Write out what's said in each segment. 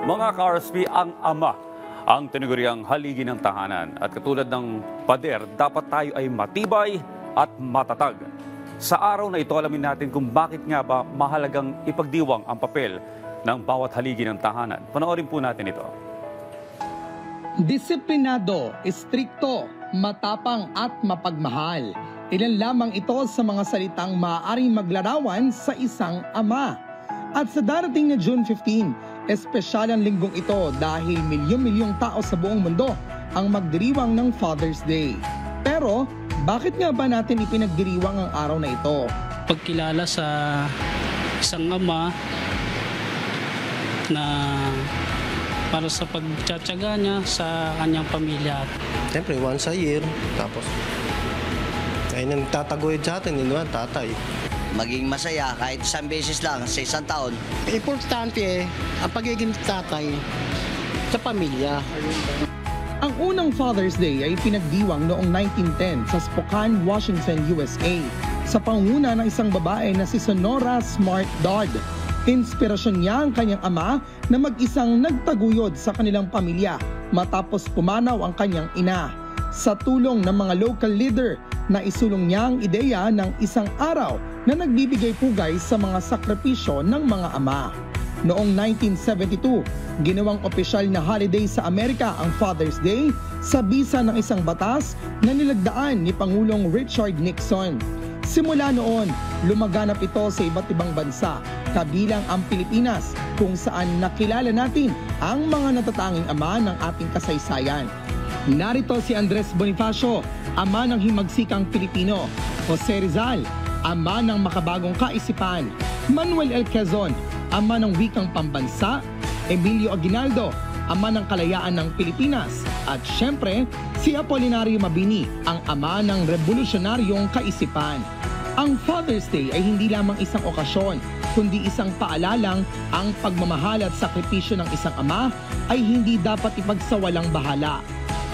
Mga ka-RSP, ang ama ang tinaguriang haligi ng tahanan. At katulad ng pader, dapat tayo ay matibay at matatag. Sa araw na ito, alamin natin kung bakit nga ba mahalagang ipagdiwang ang papel ng bawat haligi ng tahanan. Panoorin po natin ito. Disiplinado, istrikto, matapang at mapagmahal. Ilan lamang ito sa mga salitang maaaring maglarawan sa isang ama. At sa darating na June 15, espesyal ang linggong ito dahil milyon-milyong tao sa buong mundo ang magdiriwang ng Father's Day. Pero, bakit nga ba natin ipinagdiriwang ang araw na ito? Pagkilala sa isang ama na para sa pagtsatsaga niya sa kanyang pamilya. Siyempre, once a year, tapos ayun ang tataguyod sa atin, yun naman, tatay. Maging masaya kahit isang beses lang sa isang taon. Importante ang pagiging tatay sa pamilya. Ang unang Father's Day ay pinagdiwang noong 1910 sa Spokane, Washington, USA sa pangunguna ng isang babae na si Sonora Smart Dodd. Inspirasyon niya ang kanyang ama na mag-isang nagtaguyod sa kanilang pamilya matapos pumanaw ang kanyang ina. Sa tulong ng mga local leader, na isulong niya ang ideya ng isang araw na nagbibigay pugay sa mga sakripisyo ng mga ama. Noong 1972, ginawang opisyal na holiday sa Amerika ang Father's Day sa bisa ng isang batas na nilagdaan ni Pangulong Richard Nixon. Simula noon, lumaganap ito sa iba't ibang bansa, kabilang ang Pilipinas, kung saan nakilala natin ang mga natatanging ama ng ating kasaysayan. Narito si Andres Bonifacio, ama ng himagsikang Pilipino; Jose Rizal, ama ng makabagong kaisipan; Manuel L. Quezon, ama ng wikang pambansa; Emilio Aguinaldo, ama ng kalayaan ng Pilipinas; at syempre, si Apolinario Mabini, ang ama ng revolusyonaryong kaisipan. Ang Father's Day ay hindi lamang isang okasyon, kundi isang paalalang ang pagmamahal at sakripisyo ng isang ama ay hindi dapat ipagsawalang bahala.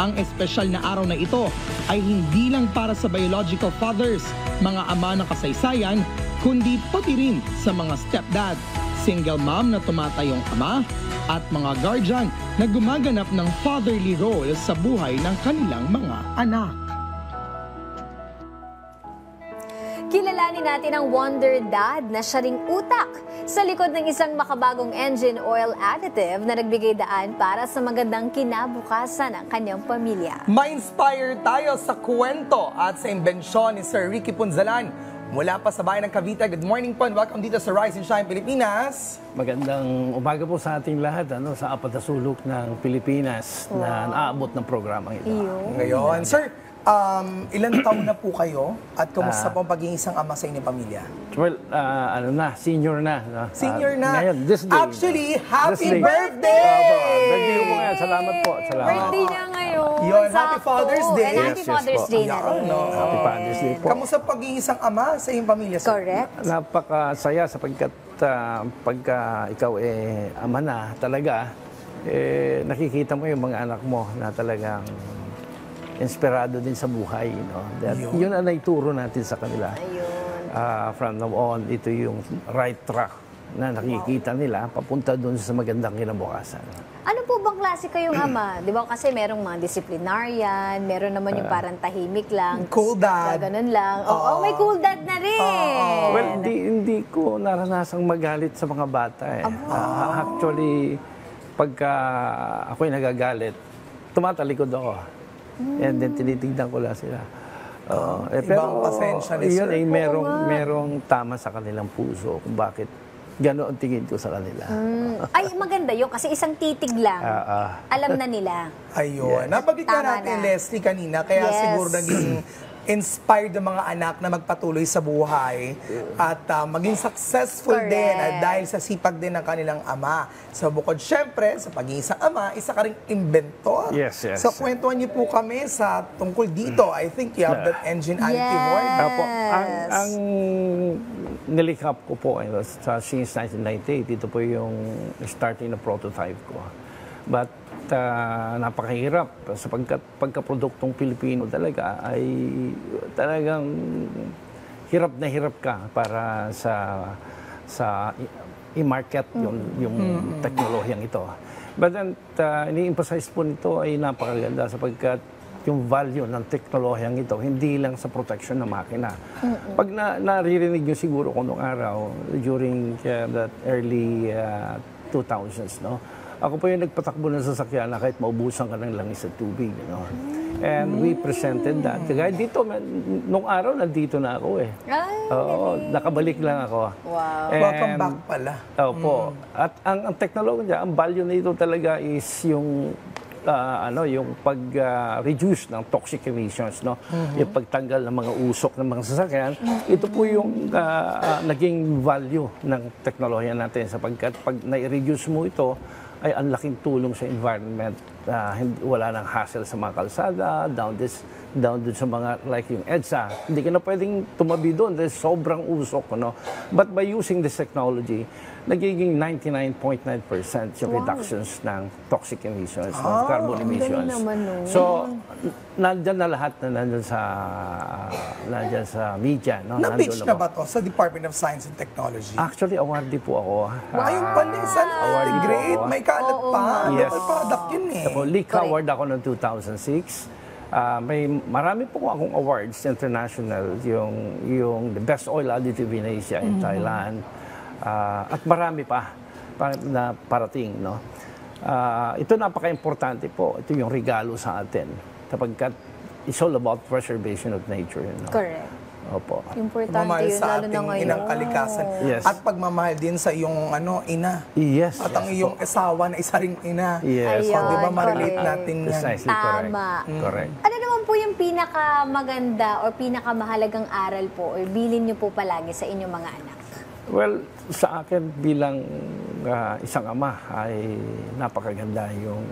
Ang espesyal na araw na ito ay hindi lang para sa biological fathers, mga ama ng kasaysayan, kundi pati rin sa mga stepdad, single mom na tumatayong ama, at mga guardian na gumaganap ng fatherly role sa buhay ng kanilang mga anak. Kilalanin natin ang Wonder Dad na siya ring utak sa likod ng isang makabagong engine oil additive na nagbigay daan para sa magandang kinabukasan ng kanyang pamilya. Ma-inspire tayo sa kwento at sa imbensyon ni Sir Ricky Punzalan mula pa sa bayan ng Cavite. Good morning po and welcome dito sa Rise and Shine Pilipinas. Magandang umaga po sa ating lahat sa apat na sulok ng Pilipinas na naabot ng programang ito. Ngayon, Sir, ilan taon na po kayo at kumusta po ang pagiging isang ama sa inyong pamilya? Well, senior na. Senior na. Ngayon, this day. Actually, happy birthday! Birthday po ngayon. Salamat po. Salamat. Birthday niya ngayon. Yun, happy Sakto. Father's Day. And happy Father's Day na rin. Happy Father's Day po. Kamusta pagiging isang ama sa iyong pamilya? Sir? Correct. Napakasaya sapagkat pagka ikaw ama na talaga, nakikita mo yung mga anak mo na talagang inspirado din sa buhay. Yun ang naituro natin sa kanila. From now on, ito yung right track na nakikita nila papunta doon sa magandang kinabukasan. Ano po bang klase kayong ama? Di ba kasi merong mga disciplinarian, meron naman yung parang tahimik lang. Cool dad. Ganun lang. Oo, may cool dad na rin. Well, hindi ko naranasang magalit sa mga bata. Actually, pagka ako'y nagagalit, tumatalikod ako. And then tinitignan ko lang sila. Ibang pasensya ni Sir. Yun merong tama sa kanilang puso kung bakit gano'n ang tingin ko sa kanila. Ay, maganda yun kasi isang titig lang. Alam na nila. Ayun. Nabanggit na natin, Leslie, kanina. Kaya siguro naging inspired ang mga anak na magpatuloy sa buhay at maging successful din dahil sa sipag din ng kanilang ama. So bukod syempre sa pagiging isang ama, isa ka ring inventor. Yes. So kwentuhan niyo po kami sa tungkol dito. I think you have that engine additive word. Apo, ang nilikap ko po since 1998, ito po yung starting na prototype ko. But napakahirap sapagkat pagkaproduktong Pilipino talaga ay talagang hirap na hirap ka para sa i-market yung teknolohiyang ito. But then, ini-emphasize po nito ay napakaganda sapagkat yung value ng teknolohiyang ito, hindi lang sa protection ng makina. Pag naririnig nyo siguro kung nung araw, during that early 2000s, no? Ako po yung nagpatakbo ng sasakyan na kahit maubusan ka ng langis sa tubig. No? And we presented that. Kaya dito, nung araw, nandito na ako eh. Oo, nakabalik lang ako. Wow. Welcome back pala. Opo. At ang teknolohiya, ang value nito talaga is yung yung pag-reduce ng toxic emissions, no? Yung pagtanggal ng mga usok ng mga sasakyan. Ito po yung naging value ng teknolohiya natin sapagkat pag na-reduce mo ito, ay ang laking tulong sa environment. Wala nang hassle sa mga kalsada, down dun sa mga like yung EDSA. Hindi ka na pwedeng tumabi doon dahil sobrang usok. No? But by using this technology, nagiging 99.9% yung reductions ng toxic emissions, ng carbon emissions. So, nandyan na lahat na nandyan sa media. No? Na-pitch na ba to sa Department of Science and Technology? Actually, awardee po ako. Ayun pala, sana great. May kalat pa. Yes. Local product yun eh. Lika Award ako noong 2006. May marami po akong awards international, yung the best oil additive in Asia in Thailand. At marami pa na parating, no? Ito napaka-importante po. Ito yung regalo sa atin. Sapagkat it's all about preservation of nature. No? Correct. Opo. Importante Pagmamahal yun, sa lalo na ating ngayon. inang kalikasan. Yes. At pagmamahal din sa iyong ina. Yes. At ang iyong asawa na isa ring ina. Yes. Ayun, Di ba ma-relate correct. natin yan? Precisely correct. Tama. Correct. Ano naman po yung pinakamaganda o pinakamahalagang aral po o bilin niyo po palagi sa inyong mga anak? Well, sa akin bilang isang ama ay napakaganda yung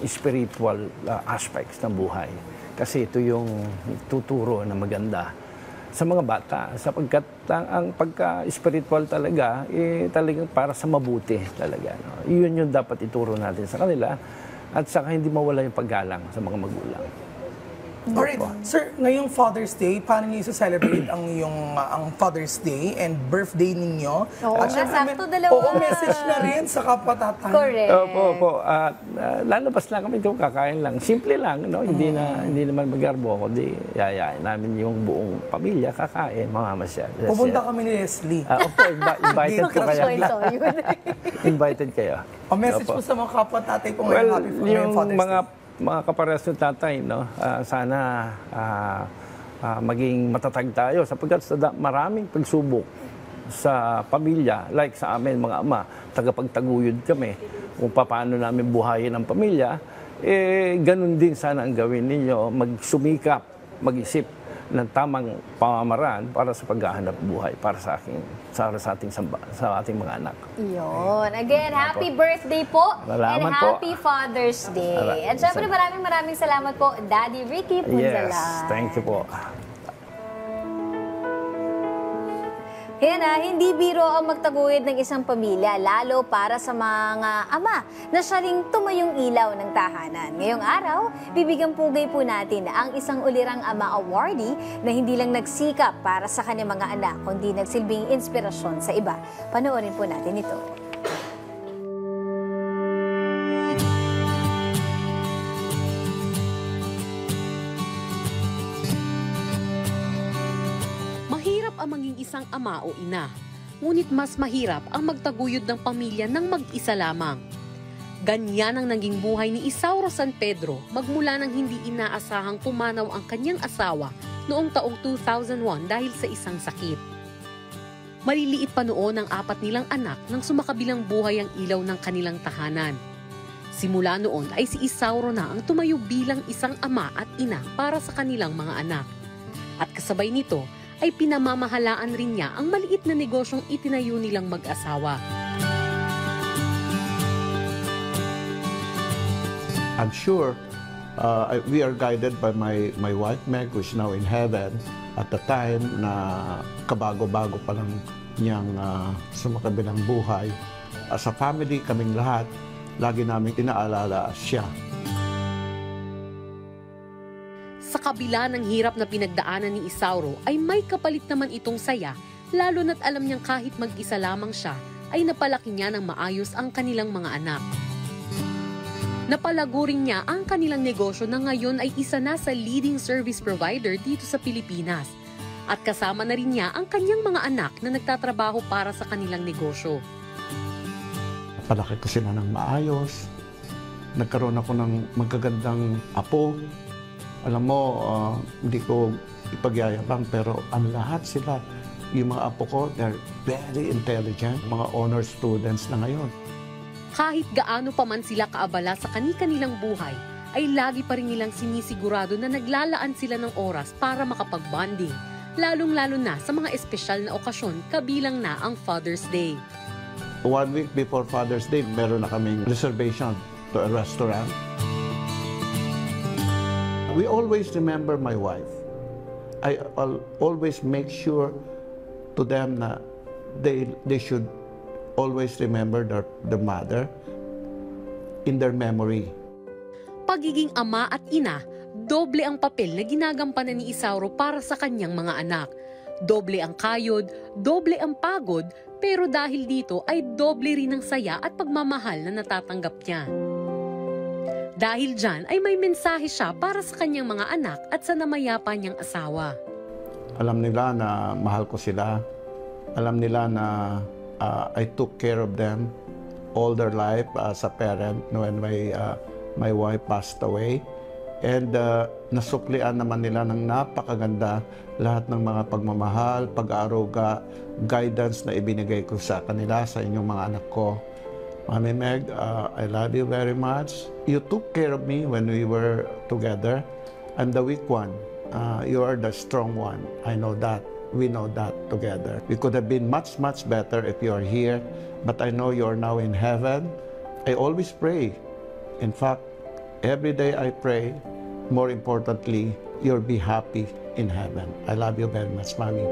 spiritual aspects ng buhay. Kasi ito yung tuturo na maganda sa mga bata. Sapagkat ang pagka-spiritual talaga, talagang para sa mabuti talaga. No? Iyon yung dapat ituro natin sa kanila at saka hindi mawala yung paggalang sa mga magulang. Alright, sir, ngayong Father's Day, paano niyo celebrate ang Father's Day and birthday ninyo? Oo, syempre, sakto dalawa. Oo, message na rin sa kapwa-tatay. Correct. Opo. Lalabas lang kami ito, kakain lang. Simple lang, no? Hindi naman magarbo ako. Yayain namin yung buong pamilya, kakain, mamamasyal. Pupunta kami ni Leslie. Opo, invited ko kayo. Invited kayo. O message po sa mga kapwa-tatay po Well, ngayong Father's Day. Mga kapares ng tatay, no? Sana maging matatag tayo sapagkat maraming pagsubok sa pamilya, like sa amin mga ama, tagapagtaguyod kami kung paano namin buhayin ang pamilya, ganun din sana ang gawin ninyo, magsumikap, mag-isip ng tamang pamamaraan para sa paghahanap buhay para sa ating mga anak. Yun. Again, happy birthday po. Salamat and happy Father's Day. And syempre maraming salamat po, Daddy Ricky Punzalan. Yes, thank you po. Kaya hindi biro ang magtaguyod ng isang pamilya, lalo para sa mga ama na siya ring tumayong ilaw ng tahanan. Ngayong araw, bibigyan pugay po natin ang isang ulirang ama awardee na hindi lang nagsikap para sa kanyang mga anak, kundi nagsilbing inspirasyon sa iba. Panoorin po natin ito. Ang maging isang ama o ina, ngunit mas mahirap ang magtaguyod ng pamilya ng mag-isa lamang. Ganyan ang naging buhay ni Isauro San Pedro magmula nang hindi inaasahang pumanaw ang kanyang asawa noong taong 2001 dahil sa isang sakit. Maliliit pa noon ang 4 nilang anak nang sumakabilang buhay ang ilaw ng kanilang tahanan. Simula noon ay si Isauro na ang tumayo bilang isang ama at ina para sa kanilang mga anak. At kasabay nito, ay pinamamahalaan rin niya ang maliit na negosyong itinayo nilang mag-asawa. I'm sure we are guided by my wife Meg, who is now in heaven. At the time na kabago-bago pa lang niyang sumakabilang buhay, sa family kaming lahat, lagi namin inaalala siya. Sa kabila ng hirap na pinagdaanan ni Isauro ay may kapalit naman itong saya, lalo na't alam niyang kahit mag-isa lamang siya ay napalaki niya ng maayos ang kanilang mga anak. Napalago rin niya ang kanilang negosyo na ngayon ay isa na sa leading service provider dito sa Pilipinas. At kasama na rin niya ang kanyang mga anak na nagtatrabaho para sa kanilang negosyo. Palaki ko sila ng maayos. Nagkaroon ako ng magagandang apo. Alam mo, hindi ko ipagyayabang pero ang lahat sila, yung mga apo ko, they're very intelligent. Mga honor students na ngayon. Kahit gaano pa man sila kaabala sa kani-kanilang buhay, ay lagi pa rin nilang sinisigurado na naglalaan sila ng oras para makapag-bonding, lalong-lalo na sa mga espesyal na okasyon kabilang na ang Father's Day. 1 week before Father's Day, meron na kaming reservation to a restaurant. We always remember my wife. I'll always make sure to them na they should always remember the mother in their memory. Pagiging ama at ina, doble ang papel na ginagampanan ni Isauro para sa kanyang mga anak. Doble ang kayod, doble ang pagod, pero dahil dito ay doble rin ang saya at pagmamahal na natatanggap niya. Dahil dyan ay may mensahe siya para sa kanyang mga anak at sa namayapa niyang asawa. Alam nila na mahal ko sila. Alam nila na I took care of them all their life as a parent when my wife passed away. And nasuklian naman nila ng napakaganda lahat ng mga pagmamahal, pag-aaruga, guidance na ibinigay ko sa kanila, sa inyong mga anak ko. Mami Meg, I love you very much. You took care of me when we were together. I'm the weak one. You are the strong one. I know that. We know that together. We could have been much, much better if you are here, but I know you are now in heaven. I always pray. In fact, every day I pray, more importantly, you'll be happy in heaven. I love you very much, Mommy.